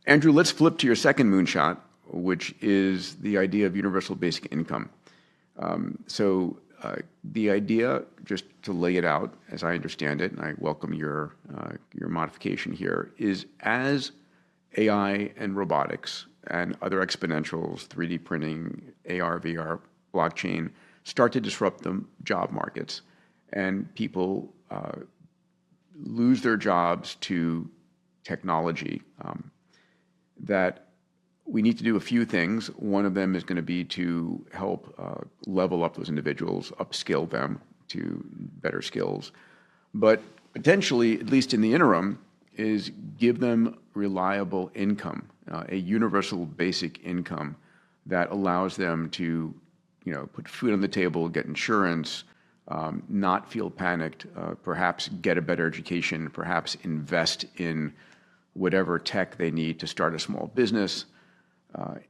Andrew, let's flip to your second moonshot, which is the idea of universal basic income. The idea, just to lay it out as I understand it, and I welcome your modification here, is as AI and robotics and other exponentials, 3D printing, AR, VR, blockchain, start to disrupt the job markets, and people lose their jobs to technology, that we need to do a few things. One of them is going to be to help level up those individuals, upskill them to better skills. But potentially, at least in the interim, is give them reliable income, a universal basic income that allows them to, put food on the table, get insurance, not feel panicked, perhaps get a better education, perhaps invest in whatever tech they need to start a small business.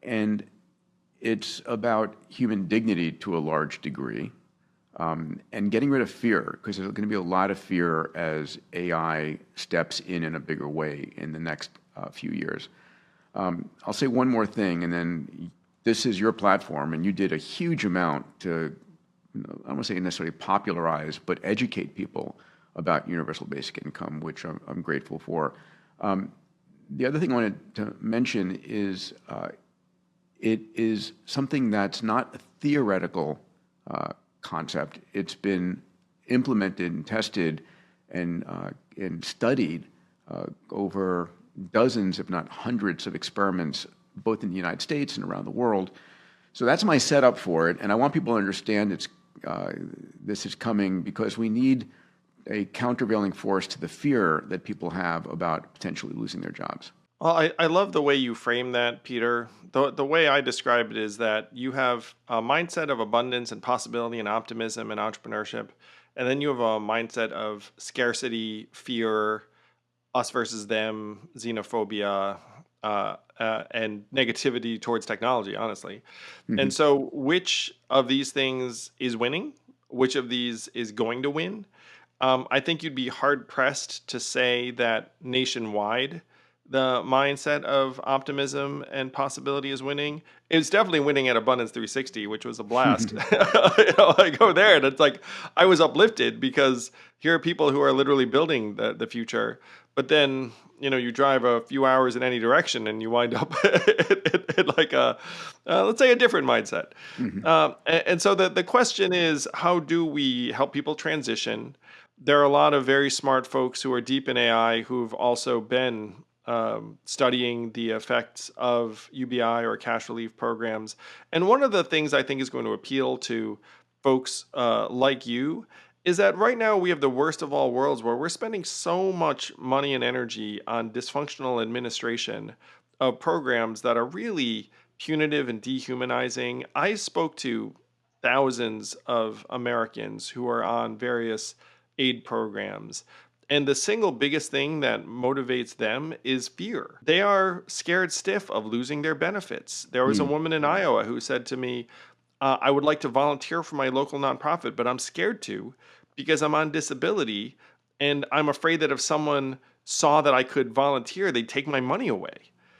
And it's about human dignity to a large degree, and getting rid of fear, because there's going to be a lot of fear as AI steps in a bigger way in the next few years. I'll say one more thing, and then this is your platform, and you did a huge amount to, I don't want to say necessarily popularize, but educate people about universal basic income, which I'm grateful for. The other thing I wanted to mention is it is something that's not a theoretical concept. It's been implemented and tested and studied over dozens, if not hundreds, of experiments, both in the United States and around the world. So that's my setup for it, and I want people to understand this is coming because we need a countervailing force to the fear that people have about potentially losing their jobs. Well, I love the way you frame that, Peter. The way I describe it is that you have a mindset of abundance and possibility and optimism and entrepreneurship, and then you have a mindset of scarcity, fear, us versus them, xenophobia, and negativity towards technology, honestly. And so which of these things is winning? Which of these is going to win? I think you'd be hard-pressed to say that nationwide the mindset of optimism and possibility is winning. It's definitely winning at Abundance 360, which was a blast. I go there and it's like I was uplifted because here are people who are literally building the future. But then, you drive a few hours in any direction and you wind up at like let's say a different mindset. And so the question is, how do we help people transition? There are a lot of very smart folks who are deep in AI who've also been studying the effects of UBI or cash relief programs. And one of the things I think is going to appeal to folks like you is that right now we have the worst of all worlds where we're spending so much money and energy on dysfunctional administration of programs that are really punitive and dehumanizing. I spoke to thousands of Americans who are on various aid programs. And the single biggest thing that motivates them is fear. They are scared stiff of losing their benefits. There was a woman in Iowa who said to me, I would like to volunteer for my local nonprofit, but I'm scared to because I'm on disability and I'm afraid that if someone saw that I could volunteer, they'd take my money away.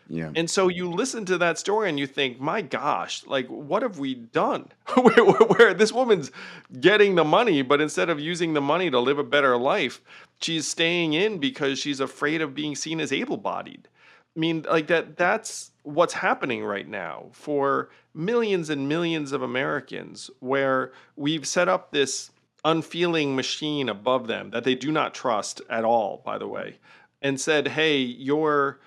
Yeah. And so you listen to that story and you think, my gosh, like, what have we done? where this woman's getting the money, but instead of using the money to live a better life, she's staying in because she's afraid of being seen as able-bodied. I mean, like that's what's happening right now for millions and millions of Americans, where we've set up this unfeeling machine above them that they do not trust at all, by the way, and said, hey, your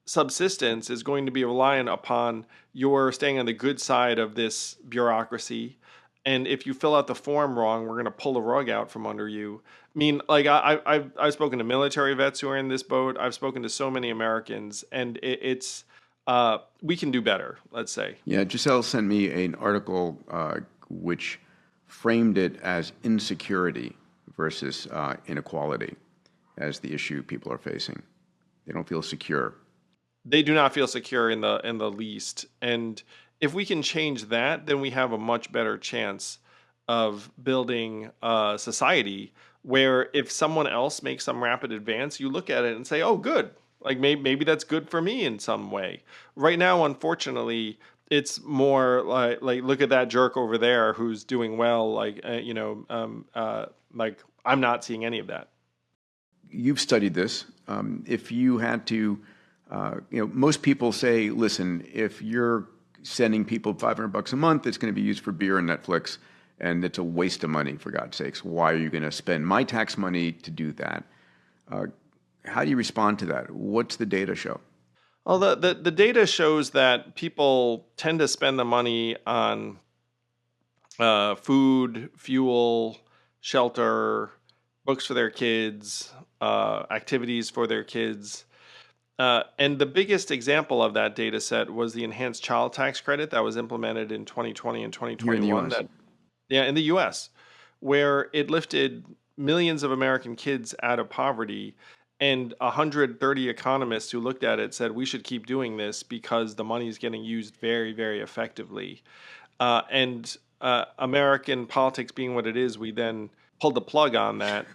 subsistence is going to be reliant upon your staying on the good side of this bureaucracy. And if you fill out the form wrong, we're going to pull the rug out from under you. I mean, like I've spoken to military vets who are in this boat. I've spoken to so many Americans, and it's we can do better, let's say. Yeah, Giselle sent me an article which framed it as insecurity versus inequality as the issue people are facing. They don't feel secure. They do not feel secure in the least. And if we can change that, then we have a much better chance of building a society where if someone else makes some rapid advance, you look at it and say, oh, good. Like maybe that's good for me in some way. Right now, unfortunately, it's more like look at that jerk over there who's doing well. Like I'm not seeing any of that. You've studied this. If you had to, most people say, listen, if you're sending people $500 a month, it's going to be used for beer and Netflix, and it's a waste of money, for God's sakes. Why are you going to spend my tax money to do that? How do you respond to that? What's the data show? Well, the data shows that people tend to spend the money on food, fuel, shelter, books for their kids, activities for their kids. And the biggest example of that data set was the enhanced child tax credit that was implemented in 2020 and Here in the 2021. U.S. That Yeah, in the U.S., where it lifted millions of American kids out of poverty. And 130 economists who looked at it said we should keep doing this because the money is getting used very, very effectively. And American politics being what it is, we then pulled the plug on that,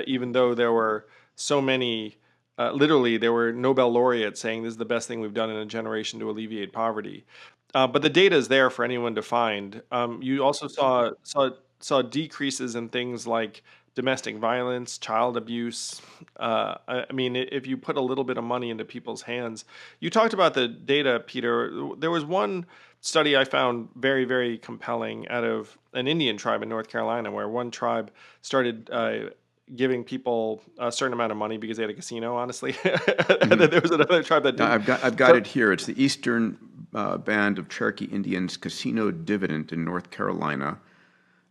even though there were so many. Literally, there were Nobel laureates saying this is the best thing we've done in a generation to alleviate poverty. But the data is there for anyone to find. You also saw decreases in things like domestic violence, child abuse. I mean, if you put a little bit of money into people's hands, you talked about the data, Peter. There was one study I found very, very compelling out of an Indian tribe in North Carolina, where one tribe started giving people a certain amount of money because they had a casino, honestly. And then there was another tribe that Now, didn't. I've got So, it here. It's the Eastern Band of Cherokee Indians Casino Dividend in North Carolina,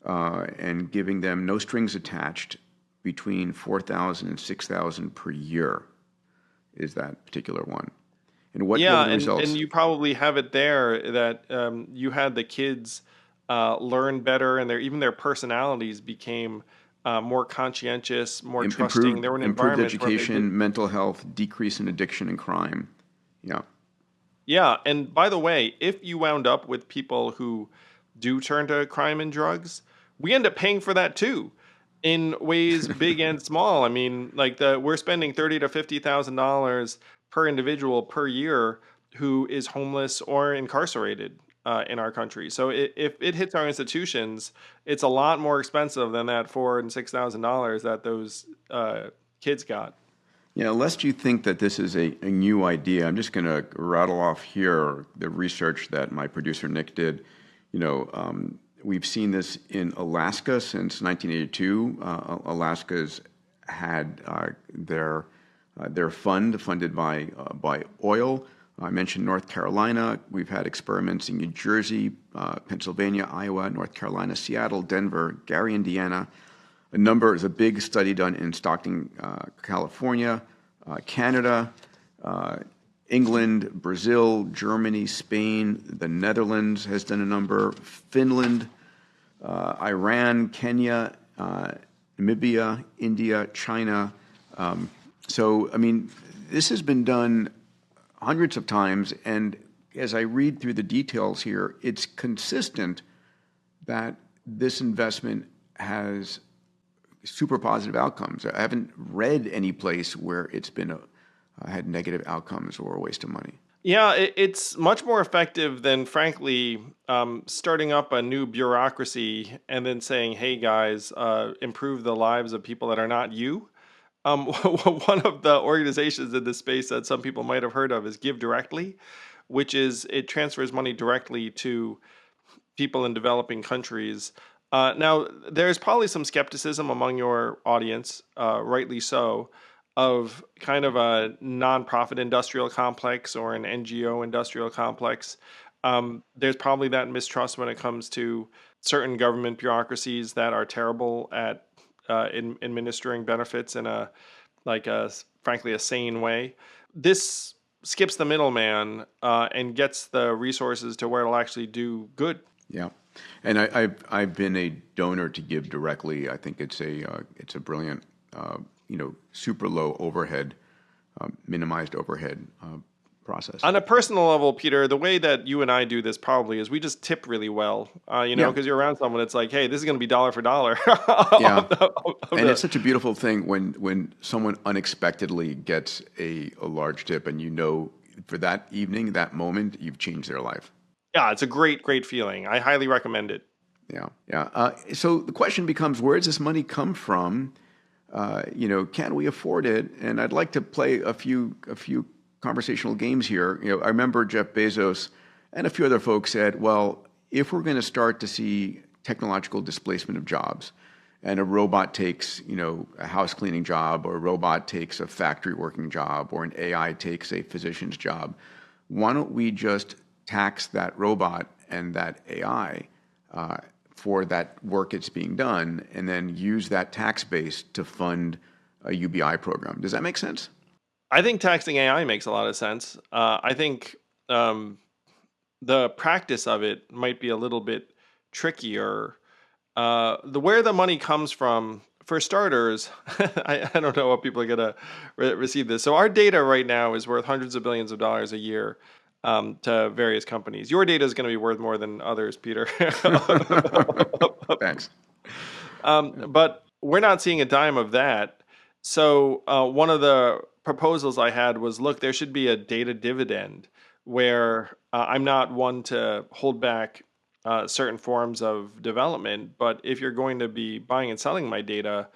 and giving them no strings attached between 4,000 and 6,000 per year is that particular one. And what were yeah, the and results? you probably have it there that you had the kids learn better, and even their personalities became more conscientious, more trusting. There were Improved environments where they did. education, mental health, decrease in addiction and crime. Yeah. Yeah, and by the way, if you wound up with people who do turn to crime and drugs, we end up paying for that too, in ways big and small. I mean, like we're spending $30,000 to $50,000 per individual per year who is homeless or incarcerated in our country. So if it hits our institutions, it's a lot more expensive than that $4,000 and $6,000 that those kids got. Yeah, lest you think that this is a new idea, I'm just going to rattle off here the research that my producer Nick did. We've seen this in Alaska since 1982. Alaska's had their funded by oil. I mentioned North Carolina. We've had experiments in New Jersey, Pennsylvania, Iowa, North Carolina, Seattle, Denver, Gary, Indiana. There's a big study done in Stockton, California, Canada, England, Brazil, Germany, Spain, the Netherlands has done a number, Finland, Iran, Kenya, Namibia, India, China. I mean, this has been done hundreds of times, and as I read through the details here, it's consistent that this investment has super positive outcomes. I haven't read any place where it's been had negative outcomes or a waste of money. Yeah, it's much more effective than, frankly, starting up a new bureaucracy and then saying, "Hey, guys, improve the lives of people that are not you." One of the organizations in this space that some people might have heard of is Give Directly, which is it transfers money directly to people in developing countries. Now, there's probably some skepticism among your audience, rightly so, of kind of a nonprofit industrial complex or an NGO industrial complex. There's probably that mistrust when it comes to certain government bureaucracies that are terrible at administering benefits in frankly, a sane way. This skips the middleman and gets the resources to where it'll actually do good. Yeah, and I've been a donor to Give Directly. I think it's a brilliant, super low overhead, minimized overhead process. On a personal level, Peter, the way that you and I do this probably is we just tip really well, Yeah. because you're around someone. It's like, hey, this is going to be dollar for dollar. Yeah. And it's such a beautiful thing when someone unexpectedly gets a large tip, and for that evening, that moment, you've changed their life. Yeah, it's a great, great feeling. I highly recommend it. Yeah, yeah. So the question becomes, where does this money come from? Can we afford it? And I'd like to play a few conversational games here. I remember Jeff Bezos and a few other folks said, well, if we're going to start to see technological displacement of jobs, and a robot takes, a house cleaning job, or a robot takes a factory working job, or an AI takes a physician's job, why don't we just tax that robot and that AI for that work it's being done, and then use that tax base to fund a UBI program? Does that make sense? I think taxing AI makes a lot of sense. I think the practice of it might be a little bit trickier. Where the money comes from, for starters, I don't know what people are going to receive this. So our data right now is worth hundreds of billions of dollars a year to various companies. Your data is going to be worth more than others, Peter. Thanks. But we're not seeing a dime of that. So one of the proposals I had was, look, there should be a data dividend where I'm not one to hold back certain forms of development, but if you're going to be buying and selling my data,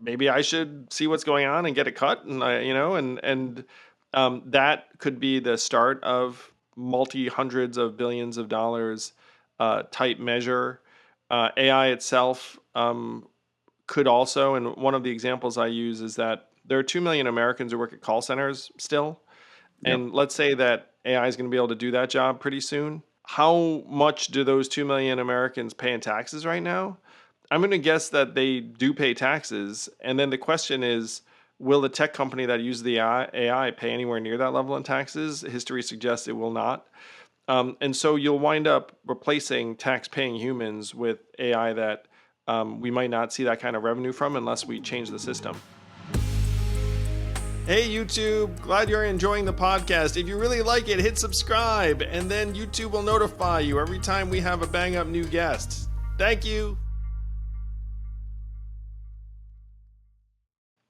maybe I should see what's going on and get a cut, and that could be the start of multi-hundreds of billions of dollars type measure. AI itself could also, and one of the examples I use is that there are 2 million Americans who work at call centers still. Yep. And let's say that AI is going to be able to do that job pretty soon. How much do those 2 million Americans pay in taxes right now? I'm going to guess that they do pay taxes. And then the question is, will the tech company that uses the AI pay anywhere near that level in taxes? History suggests it will not. And so you'll wind up replacing tax-paying humans with AI that we might not see that kind of revenue from unless we change the system. Hey YouTube, glad you're enjoying the podcast. If you really like it, hit subscribe, and then YouTube will notify you every time we have a bang up new guest. Thank you.